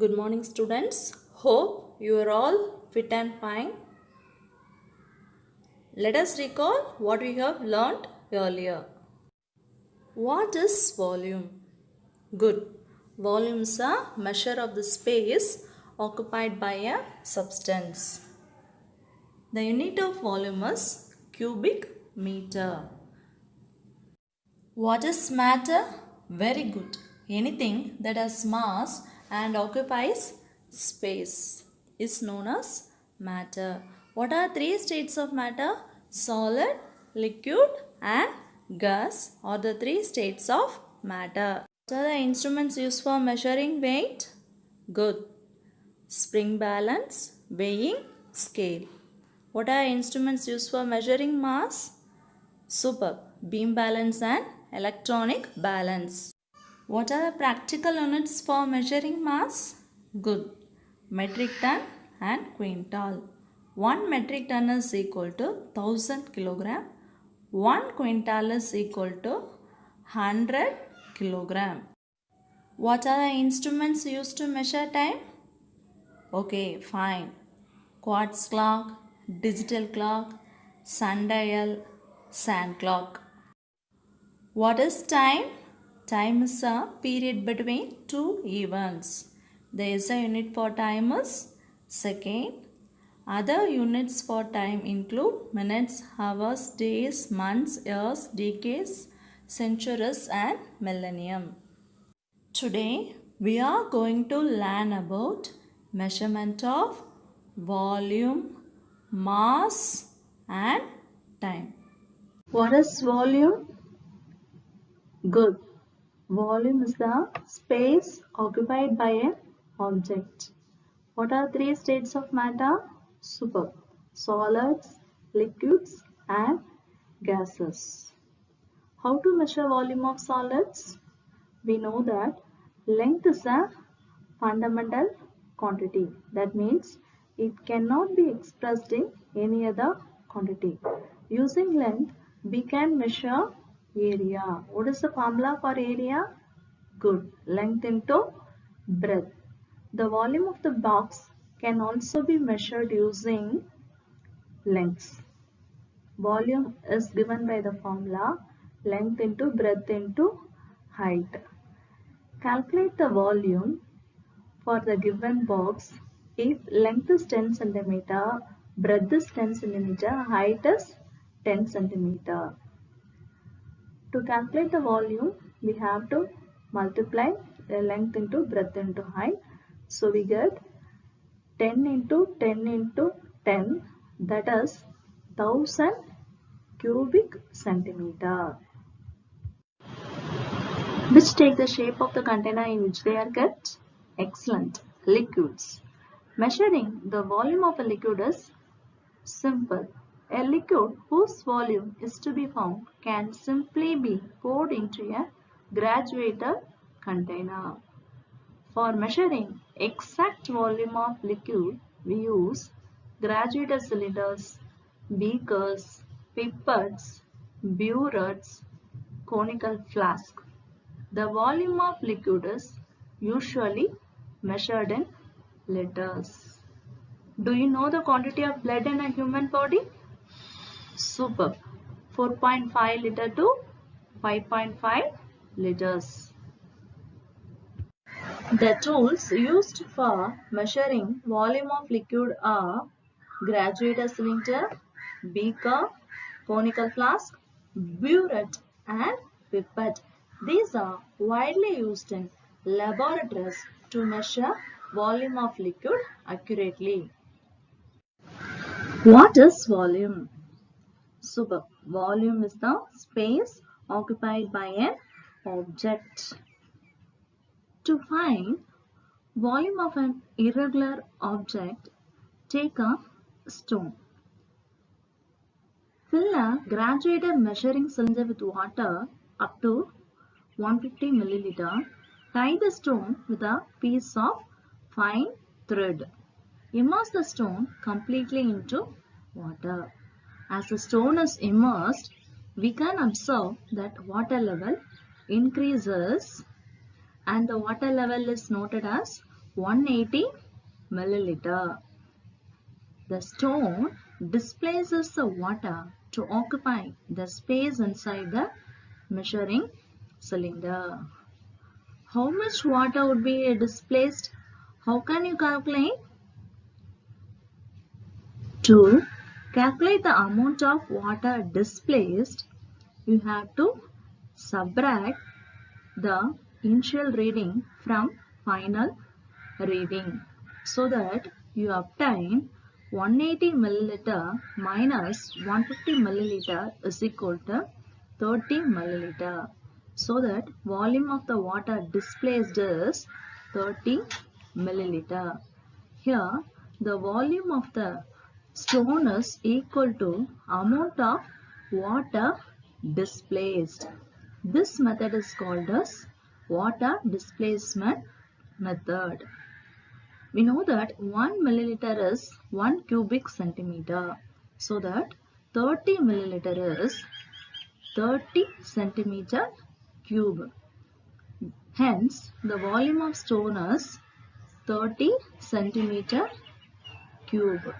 Good morning, students. Hope you are all fit and fine. Let us recall what we have learnt earlier. What is volume? Good. Volume is a measure of the space occupied by a substance. The unit of volume is cubic meter. What is matter? Very good. Anything that has mass and occupies space is known as matter. What are three states of matter? Solid, liquid and gas are the three states of matter. What are the instruments used for measuring weight? Good. Spring balance, weighing scale. What are instruments used for measuring mass? Superb. Beam balance and electronic balance. What are the practical units for measuring mass? Good. Metric ton and quintal. 1 metric ton is equal to 1000 kilogram. 1 quintal is equal to 100 kilogram. What are the instruments used to measure time? Okay, fine. Quartz clock, digital clock, sundial, sand clock. What is time? Time is a period between two events. The SI unit for time is second. Other units for time include minutes, hours, days, months, years, decades, centuries and millennium. Today we are going to learn about measurement of volume, mass and time. What is volume? Good. Volume is the space occupied by an object. What are three states of matter? Superb. Solids, liquids and gases. How to measure volume of solids? We know that length is a fundamental quantity. That means it cannot be expressed in any other quantity. Using length, we can measure area. What is the formula for area? Good. Length into breadth. The volume of the box can also be measured using lengths. Volume is given by the formula length into breadth into height. Calculate the volume for the given box if length is 10 cm, breadth is 10 cm, height is 10 cm. To calculate the volume, we have to multiply the length into breadth into height. So we get 10 into 10 into 10, that is 1000 cubic centimeter, which take the shape of the container in which they are kept. Excellent. Liquids. Measuring the volume of a liquid is simple. A liquid whose volume is to be found can simply be poured into a graduated container. For measuring exact volume of liquid, we use graduated cylinders, beakers, pipettes, burettes, conical flasks. The volume of liquid is usually measured in liters. Do you know the quantity of blood in a human body? Superb. 4.5 liter to 5.5 liters. The tools used for measuring volume of liquid are graduated cylinder, beaker, conical flask, burette and pipette. These are widely used in laboratories to measure volume of liquid accurately. What is volume? Super. Volume is the space occupied by an object. To find volume of an irregular object, take a stone. Fill a graduated measuring cylinder with water up to 150 milliliter. Tie the stone with a piece of fine thread. Immerse the stone completely into water. As the stone is immersed, we can observe that water level increases and the water level is noted as 180 milliliter. The stone displaces the water to occupy the space inside the measuring cylinder. How much water would be displaced? How can you calculate? To calculate the amount of water displaced, you have to subtract the initial reading from final reading so that you obtain 180 milliliter minus 150 milliliter is equal to 30 milliliter. So that volume of the water displaced is 30 milliliter. Here the volume of the stone is equal to amount of water displaced. This method is called as water displacement method. We know that 1 milliliter is 1 cubic centimeter. So that 30 milliliter is 30 centimeter cube. Hence, the volume of stone is 30 centimeter cube.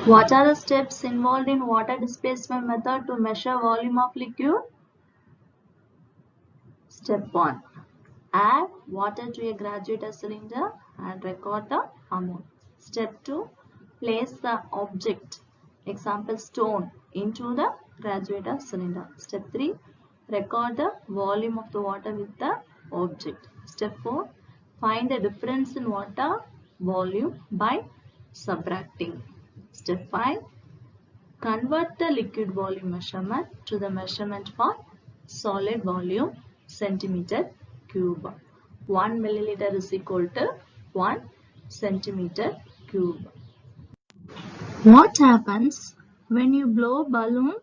What are the steps involved in water displacement method to measure volume of liquid? Step 1. Add water to a graduated cylinder and record the amount. Step 2. Place the object, example stone, into the graduated cylinder. Step 3. Record the volume of the water with the object. Step 4. Find the difference in water volume by subtracting. Step 5. Convert the liquid volume measurement to the measurement for solid volume centimeter cube. 1 milliliter is equal to 1 centimeter cube. What happens when you blow a balloon?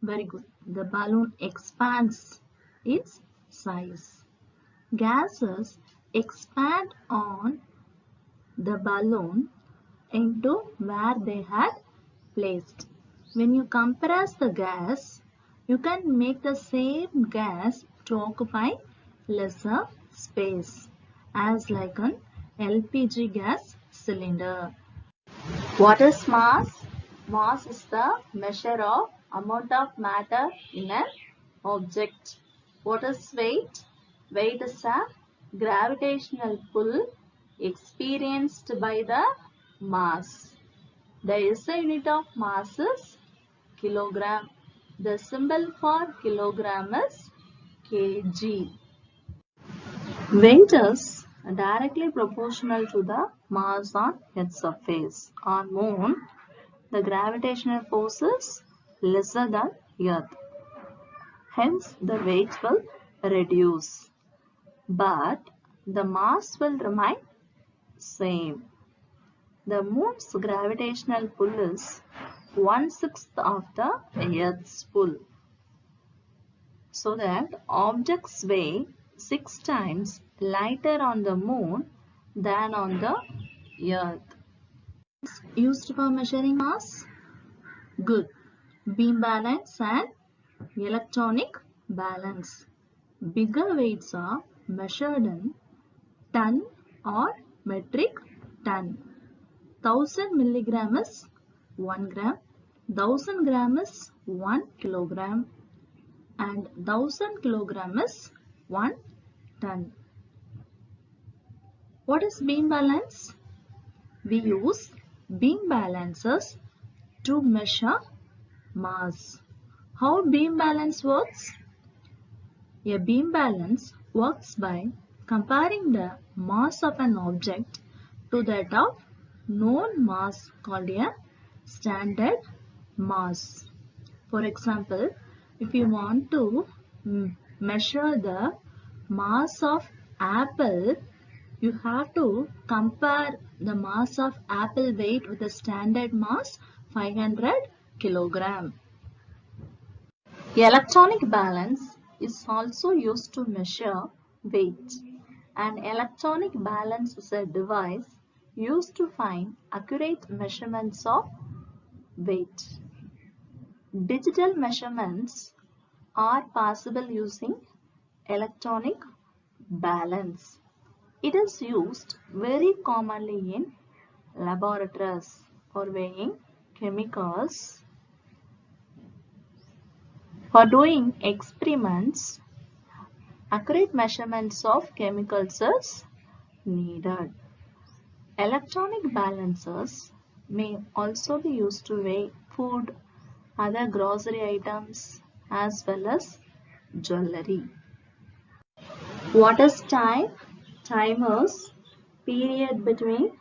Very good. The balloon expands its size. Gases expand on the balloon into where they had placed. When you compress the gas, you can make the same gas to occupy lesser space as like an LPG gas cylinder. What is mass? Mass is the measure of amount of matter in an object. What is weight? Weight is a gravitational pull experienced by the mass. The SI unit of mass is kilogram. The symbol for kilogram is kg. Weight is directly proportional to the mass on its surface. On Moon, the gravitational force is lesser than Earth. Hence, the weight will reduce. But the mass will remain same. The Moon's gravitational pull is 1/6 of the Earth's pull. So that objects weigh 6 times lighter on the Moon than on the Earth. Used for measuring mass? Good. Beam balance and electronic balance. Bigger weights are measured in ton or metric ton. 1000 milligram is 1 gram, 1000 gram is 1 kilogram, and 1000 kilogram is 1 ton. What is beam balance? We use beam balances to measure mass. How beam balance works? A beam balance works by comparing the mass of an object to that of known mass called a standard mass. For example, if you want to measure the mass of apple, you have to compare the mass of apple weight with the standard mass 500 kilogram. Electronic balance is also used to measure weight. An electronic balance is a device used to find accurate measurements of weight. Digital measurements are possible using electronic Balance. It is used very commonly in laboratories for weighing chemicals, for doing experiments. Accurate measurements of chemicals is needed. Electronic balancers may also be used to weigh food, other grocery items, as well as jewelry. What is time? Time is period between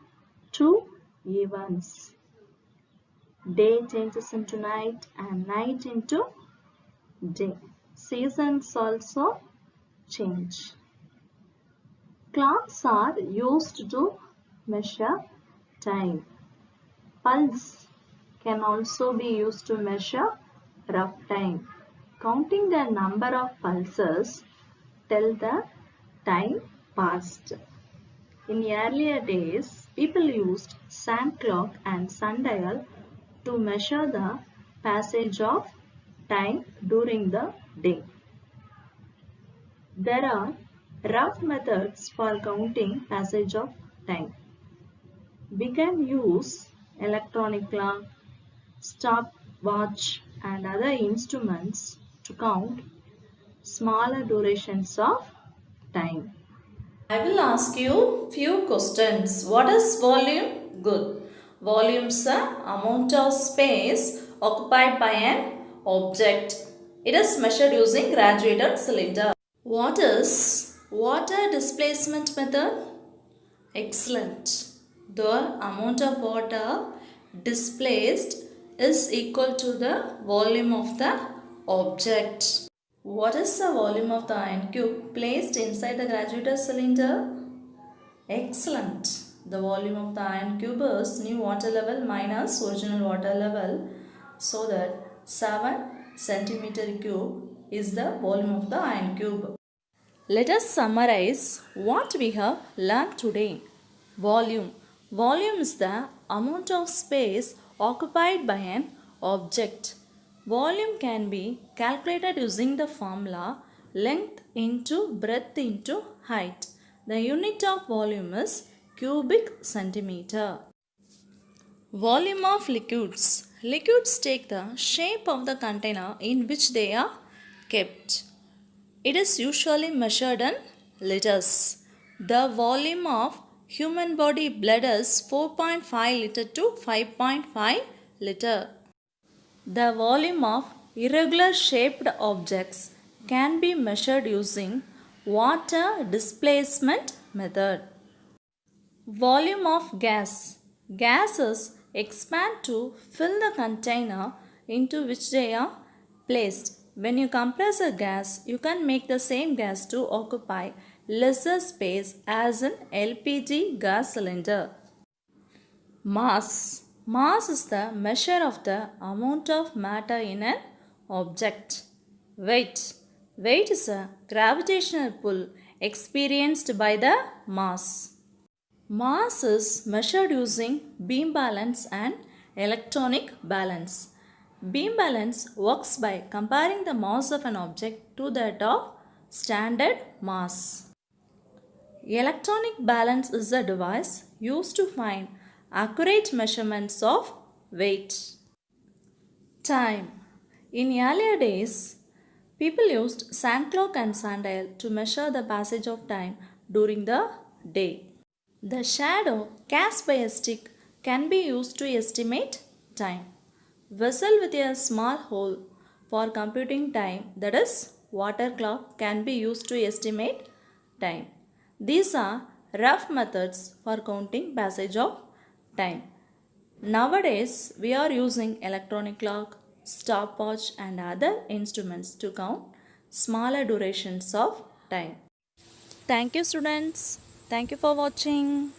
two events. Day changes into night and night into day. Seasons also change. Clocks are used to measure time. Pulse can also be used to measure rough time. Counting the number of pulses till the time passed. In earlier days, people used sand clock and sundial to measure the passage of time during the day. There are rough methods for counting passage of time. We can use electronic clock, stopwatch and other instruments to count smaller durations of time. I will ask you few questions. What is volume? Good. Volume is the amount of space occupied by an object. It is measured using graduated cylinder. What is water displacement method? Excellent. The amount of water displaced is equal to the volume of the object. What is the volume of the iron cube placed inside the graduated cylinder? Excellent. The volume of the iron cube is new water level minus original water level, so that 7 centimeter cube is the volume of the iron cube. Let us summarize what we have learned today. Volume. Volume is the amount of space occupied by an object. Volume can be calculated using the formula length into breadth into height. The unit of volume is cubic centimeter. Volume of liquids. Liquids take the shape of the container in which they are kept. It is usually measured in liters. The volume of human body blood is 4.5 liter to 5.5 liter. The volume of irregular shaped objects can be measured using water displacement method. Volume of gas. Gases expand to fill the container into which they are placed. When you compress a gas, you can make the same gas to occupy lesser space as an LPG gas cylinder. Mass. Mass is the measure of the amount of matter in an object. Weight. Weight is a gravitational pull experienced by the mass. Mass is measured using beam balance and electronic balance. Beam balance works by comparing the mass of an object to that of standard mass. Electronic balance is a device used to find accurate measurements of weight. Time. In earlier days, people used sand clock and sundial to measure the passage of time during the day. The shadow cast by a stick can be used to estimate time. Vessel with a small hole for computing time, that is water clock, can be used to estimate time. These are rough methods for counting passage of time. Nowadays, we are using electronic clock, stopwatch and other instruments to count smaller durations of time. Thank you students. Thank you for watching.